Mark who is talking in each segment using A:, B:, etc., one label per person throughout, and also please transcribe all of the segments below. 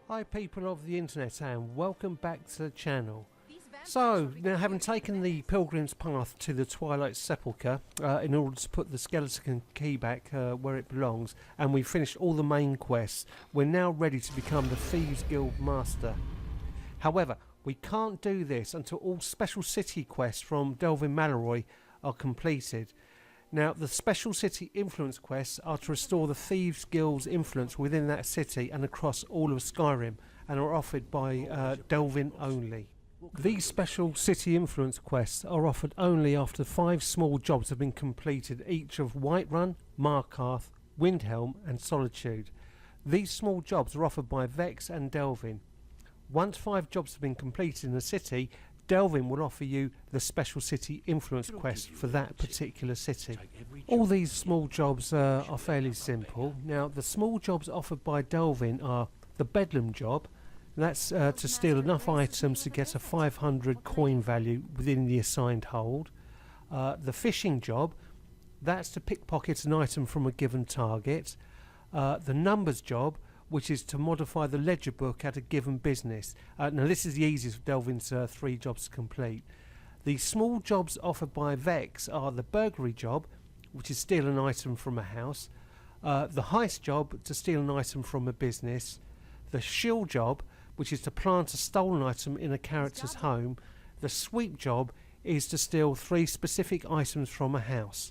A: Hi people of the internet and welcome back to the channel. So, now having taken the pilgrim's path to the Twilight Sepulchre in order to put the skeleton key back where it belongs, and we've finished all the main quests, we're now ready to become the Thieves Guild Master. However, we can't do this until all special city quests from Delvin Mallory are completed. Now, the special city influence quests are to restore the Thieves Guild's influence within that city and across all of Skyrim, and are offered by Delvin only. These special city influence quests are offered only after 5 small jobs have been completed, each of Whiterun, Markarth, Windhelm and Solitude. These small jobs are offered by Vex and Delvin. Once 5 jobs have been completed in a city, Delvin will offer you the special city influence quest for that particular city. All these small jobs are fairly simple. Now, the small jobs offered by Delvin are the Bedlam job. That's to steal enough items to get a 500 coin value within the assigned hold. The Fishing job, that's to pickpocket an item from a given target. The Numbers job, which is to modify the ledger book at a given business. Now this is the easiest of Delvin's 3 jobs to complete. The small jobs offered by Vex are the Burglary job, which is steal an item from a house. The Heist job, to steal an item from a business. The Shield job, which is to plant a stolen item in a character's home. The Sweep job is to steal 3 specific items from a house.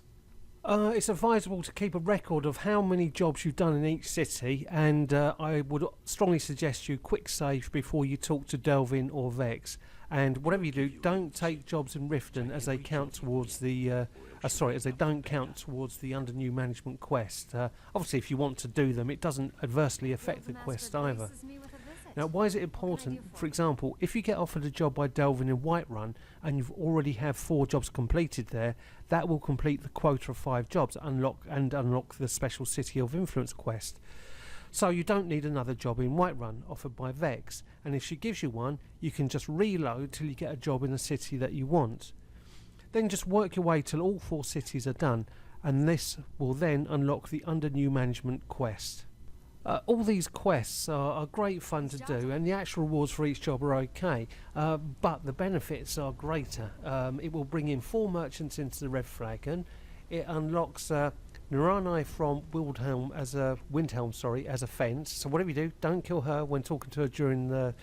A: It's advisable to keep a record of how many jobs you've done in each city, and I would strongly suggest you quick save before you talk to Delvin or Vex. And whatever you do, don't take jobs in Riften as they count towards the as they don't count towards the under new management quest. Obviously, if you want to do them, it doesn't adversely affect the quest either. Now, why is it important? For example, if you get offered a job by Delvin in Whiterun and you've already have 4 jobs completed there, that will complete the quota of 5 jobs, unlock the special City of Influence quest. So you don't need another job in Whiterun offered by Vex, and if she gives you one, you can just reload till you get a job in a city that you want. Then just work your way till all 4 cities are done, and this will then unlock the under new management quest. All these quests are great fun to do, and the actual rewards for each job are okay, but the benefits are greater. It will bring in 4 merchants into the Red Dragon. It unlocks Narani from Windhelm as a fence. So whatever you do, don't kill her when talking to her during the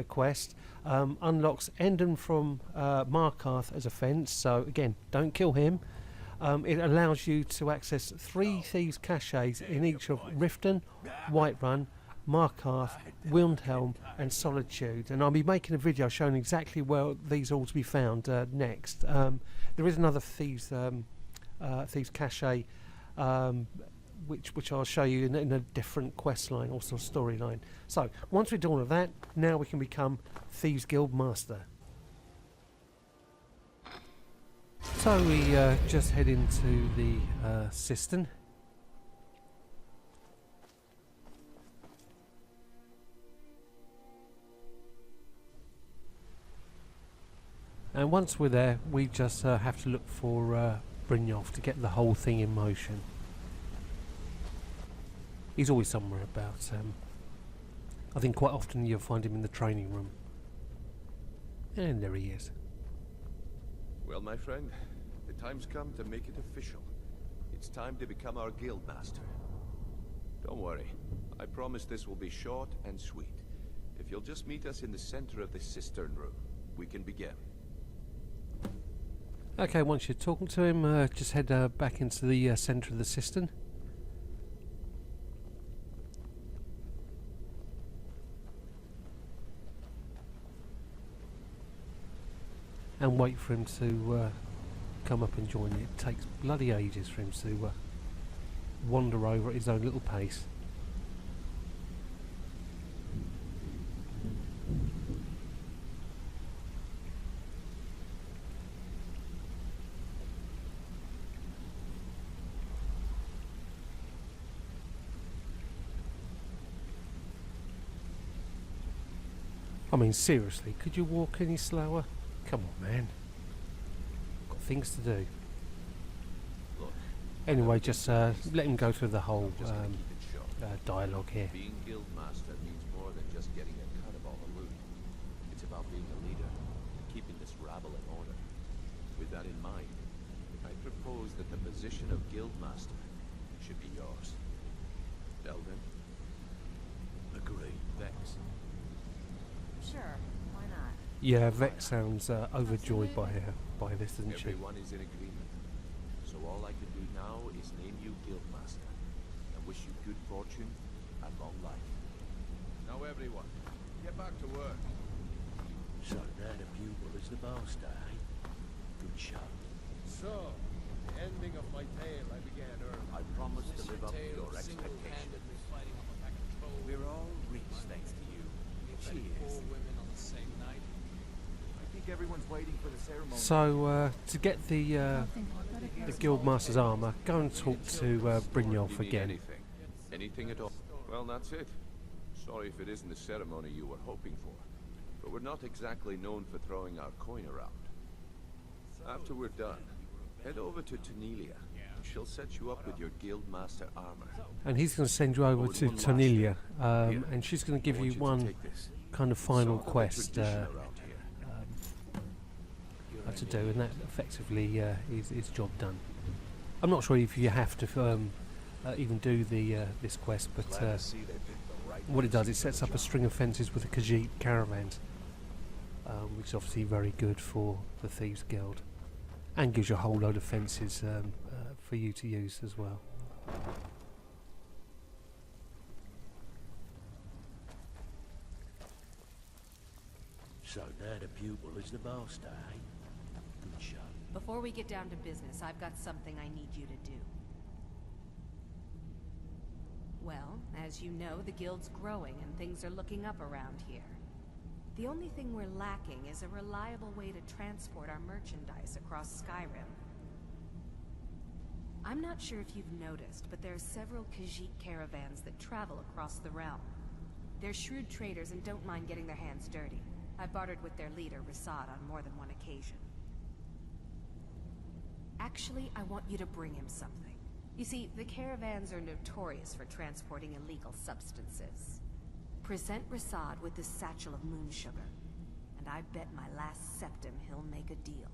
A: quest. Unlocks Endon from Markarth as a fence. So again, don't kill him. It allows you to access 3 Thieves caches in each of Riften, Whiterun, Markarth, Windhelm and Solitude, and I'll be making a video showing exactly where these are all to be found next. There is another Thieves cache which I'll show you in a different quest line, also storyline. So once we do all of that, now we can become Thieves Guild Master. So we just head into the cistern. And once we're there, we just have to look for Brynjolf to get the whole thing in motion. He's always somewhere about. I think quite often you'll find him in the training room. And there he is.
B: Well, my friend, the time's come to make it official. It's time to become our guild master. Don't worry, I promise this will be short and sweet. If you'll just meet us in the center of the cistern room, we can begin.
A: Okay, once you're talking to him, just head back into the center of the cistern. And wait for him to come up and join you. It takes bloody ages for him to wander over at his own little pace. I mean, seriously, could you walk any slower? Come on, man. Got things to do.
B: Look,
A: Anyway, just let him go through the whole dialogue here.
B: being guild master means more than just just getting a cut of all the loot. It's about being a leader, keeping this rabble in order. With that in mind, I propose that the position of Guildmaster should be yours. Delvin? Agreed. Vex?
C: Sure, why not?
A: Yeah, Vex sounds overjoyed by this, doesn't she?
B: Everyone is in agreement. So all I can do now is name you Guildmaster and wish you good fortune and long life. Now everyone, get back to work.
D: So now the pupil is the master, eh? Good show.
B: So, the ending of my tale I began early.
D: I promise to live up to your expectations. We're all rich thanks to you. Cheers.
E: I think everyone's waiting for the ceremony.
A: So to get the Guildmaster's armour, go and talk to Brynjolf
B: You need
A: again.
B: anything? Anything at all? Well, that's it. Sorry if it isn't the ceremony you were hoping for, but we're not exactly known for throwing our coin around. After we're done, head over to Tanelia. She'll set you up with your Guildmaster armor.
A: And he's going to send you over to Tanelia, and she's going to give you one kind of final quest to do, and that effectively is his job done. I'm not sure if you have to even do this quest, but what it does, it sets up a string of fences with the Khajiit Caravans, which is obviously very good for the Thieves Guild, and gives you a whole load of fences for you to use as well.
D: So now the pupil is the master, eh? Good show.
C: Before we get down to business, I've got something I need you to do. Well, as you know, the guild's growing and things are looking up around here. The only thing we're lacking is a reliable way to transport our merchandise across Skyrim. I'm not sure if you've noticed, but there are several Khajiit caravans that travel across the realm. They're shrewd traders and don't mind getting their hands dirty. I've bartered with their leader, Rasad, on more than one occasion. Actually, I want you to bring him something. You see, the caravans are notorious for transporting illegal substances. Present Rasad with this satchel of moon sugar, and I bet my last septim he'll make a deal.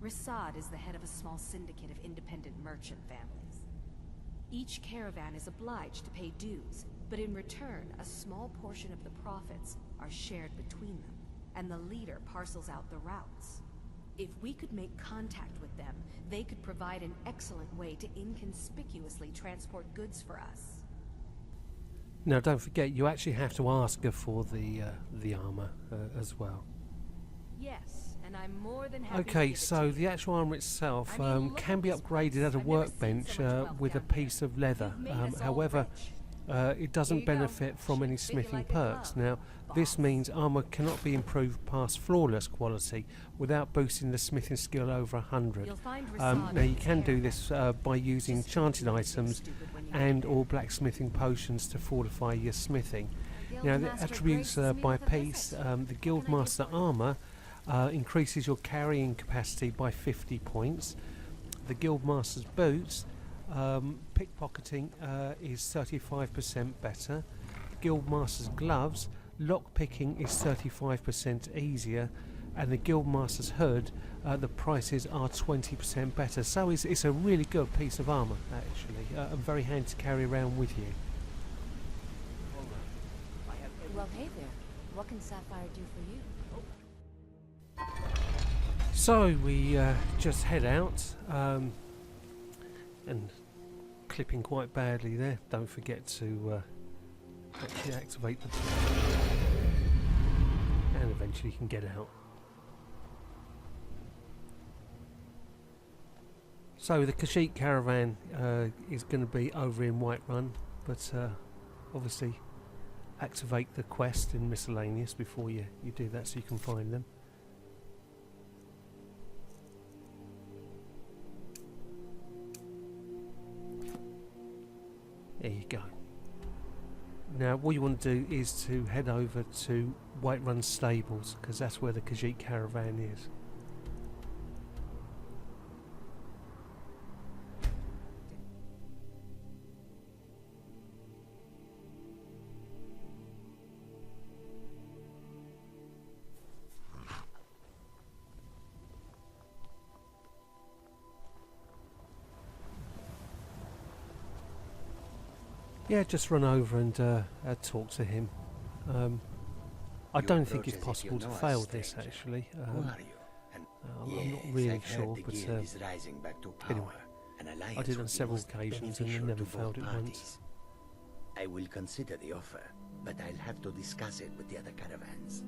C: Rasad is the head of a small syndicate of independent merchant families. Each caravan is obliged to pay dues, but in return, a small portion of the profits are shared between them, and the leader parcels out the routes. If we could make contact with them, they could provide an excellent way to inconspicuously transport goods for us.
A: Now, don't forget, you actually have to ask her for the armour as well.
C: Yes, and I'm more than happy to
A: Okay,
C: give it
A: so
C: to
A: the
C: you.
A: actual armour itself
C: I mean, look
A: can
C: at
A: be
C: this
A: upgraded
C: place.
A: at a
C: I've never seen
A: workbench
C: so much wealth
A: with a
C: down here.
A: piece of leather.
C: You've made us all
A: However,
C: rich.
A: it doesn't
C: Here you go.
A: benefit from any
C: Fit you
A: smithing
C: like a
A: perks.
C: glove,
A: Now, this
C: boss.
A: means armour cannot be improved past flawless quality without boosting the smithing skill over 100.
C: You'll find
A: Now,
C: Rasad
A: you can do
C: in
A: this by using
C: Just
A: enchanted
C: don't be
A: items
C: stupid when you
A: and
C: get
A: or blacksmithing potions to fortify your smithing.
C: there.
A: Now, the
C: Guildmaster
A: attributes
C: graces me
A: by
C: with a
A: piece,
C: visit.
A: the
C: What can I do
A: Guildmaster
C: for you?
A: armour increases your carrying capacity by 50 points. The Guildmaster's boots, pickpocketing is 35% better. The Guildmaster's gloves, lockpicking is 35% easier. And the Guildmaster's hood, the prices are 20% better. So it's a really good piece of armour, actually, and very handy to carry around with you.
F: Well, hey there. What can Sapphire do for you?
A: So we just head out, and clipping quite badly there. Don't forget to actually activate the and eventually you can get out. So the Khajiit Caravan is going to be over in Whiterun, but obviously activate the quest in miscellaneous before you do that so you can find them. There you go. Now what you want to do is to head over to Whiterun Stables, because that's where the Khajiit Caravan is. yeah, just run over and talk to him. I don't think it's possible to fail this, actually. I'm not really sure, but anyway, I did on several occasions and I never failed it once.
G: I will consider the offer, but I'll have to discuss it with the other caravans.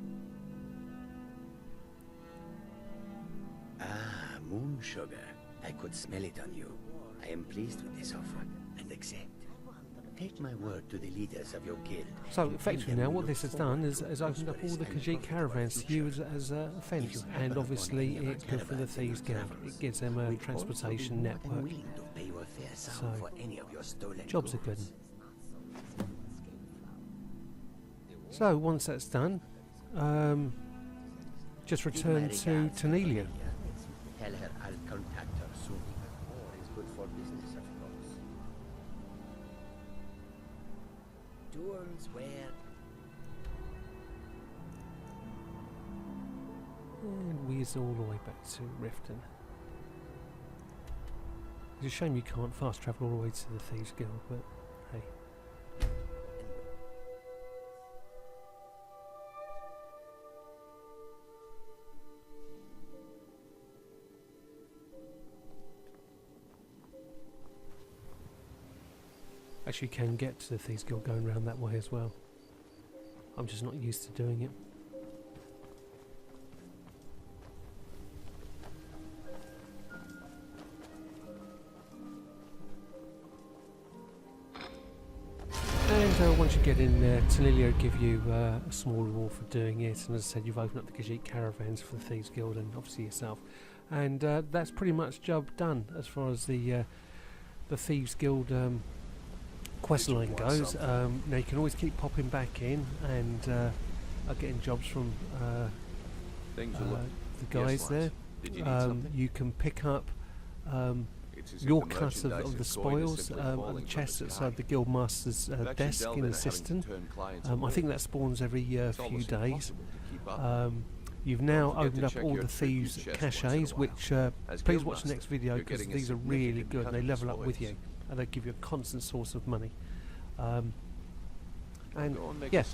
G: Ah, moon sugar. I could smell it on you. I am pleased with this offer and accept. Take my word to the leaders of your guild.
A: So effectively now what this has done is opened up all the Khajiit Caravans to you as a fence, and obviously it's good for the Thieves Guild. It gives them a transportation network. So jobs are good. So once that's done, just return to Tanelia.
G: Tell her I'll contact her soon. War is good for business, of course. Duels where...
A: And whiz all the way back to Riften. It's a shame you can't fast travel all the way to the Thieves Guild, but hey. Actually, you can get to the Thieves Guild going around that way as well. I'm just not used to doing it. And once you get in there, Tanelia will give you a small reward for doing it. And as I said, you've opened up the Khajiit Caravans for the Thieves Guild and obviously yourself. And that's pretty much job done as far as the Thieves Guild quest line goes. Now you can always keep popping back in and getting jobs from the guys there. You can pick up your cut of the spoils at the chest outside the Guildmaster's desk in the cistern. I think that spawns every few days. You've now opened up all the thieves' caches, which please watch the next video because these are really good and they level up with you and they give you a constant source of money. And yeah,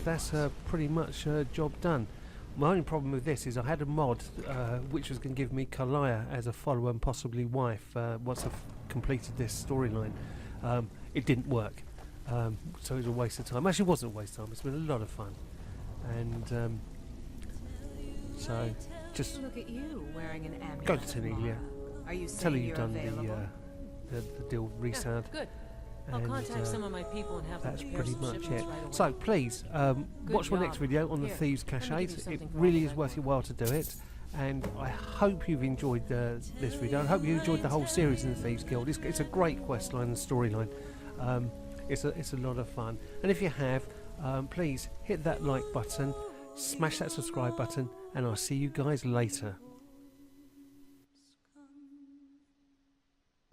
A: that's pretty much job done. My only problem with this is I had a mod which was going to give me Kalia as a follower and possibly wife once I've completed this storyline. It didn't work, so it was a waste of time. Actually, it wasn't a waste of time. It's been a lot of fun, and so just
C: Look at you wearing an amulet.
A: go to Tanelia,
C: Are you
A: tell her
C: saying
A: you've
C: you're
A: done
C: available?
A: the deal restart.
H: Yeah, good. I'll
A: And,
H: contact some of my people and have them
A: that's
H: prepare
A: pretty
H: some
A: much
H: shipments
A: it.
H: right away.
A: So please watch my
H: job.
A: next video on the
H: Here,
A: Thieves
H: let me give you
A: caches. It
H: something for
A: really
H: all
A: is
H: the
A: worth your while to do it, and I hope you've enjoyed this video. I hope you enjoyed the whole series in the Thieves Guild. It's a great quest line and storyline. It's a lot of fun, and if you have, please hit that like button, smash that subscribe button, and I'll see you guys later.